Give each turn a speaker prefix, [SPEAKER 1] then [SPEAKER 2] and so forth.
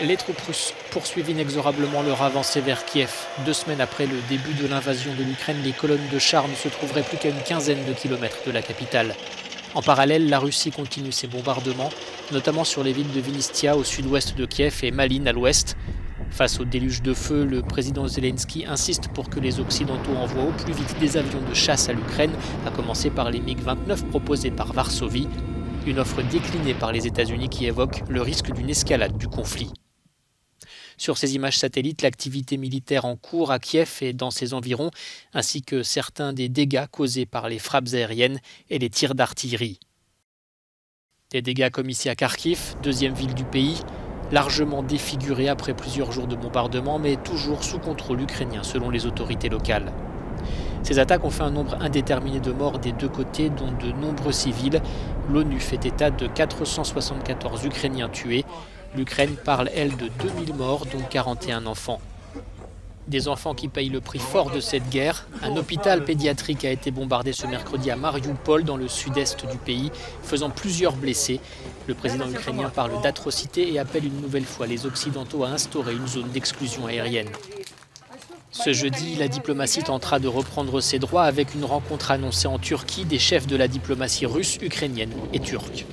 [SPEAKER 1] Les troupes russes poursuivent inexorablement leur avancée vers Kiev. 2 semaines après le début de l'invasion de l'Ukraine, les colonnes de chars ne se trouveraient plus qu'à une quinzaine de kilomètres de la capitale. En parallèle, la Russie continue ses bombardements, notamment sur les villes de Vinnytsia au sud-ouest de Kiev et Malyn à l'ouest. Face au déluge de feu, le président Zelensky insiste pour que les Occidentaux envoient au plus vite des avions de chasse à l'Ukraine, à commencer par les MiG-29 proposés par Varsovie. Une offre déclinée par les États-Unis qui évoque le risque d'une escalade du conflit. Sur ces images satellites, l'activité militaire en cours à Kiev et dans ses environs, ainsi que certains des dégâts causés par les frappes aériennes et les tirs d'artillerie. Des dégâts comme ici à Kharkiv, deuxième ville du pays, largement défigurée après plusieurs jours de bombardement, mais toujours sous contrôle ukrainien selon les autorités locales. Ces attaques ont fait un nombre indéterminé de morts des deux côtés, dont de nombreux civils. L'ONU fait état de 474 Ukrainiens tués. L'Ukraine parle, elle, de 2000 morts, dont 41 enfants. Des enfants qui payent le prix fort de cette guerre. Un hôpital pédiatrique a été bombardé ce mercredi à Mariupol, dans le sud-est du pays, faisant plusieurs blessés. Le président ukrainien parle d'atrocités et appelle une nouvelle fois les Occidentaux à instaurer une zone d'exclusion aérienne. Ce jeudi, la diplomatie tentera de reprendre ses droits avec une rencontre annoncée en Turquie des chefs de la diplomatie russe, ukrainienne et turque.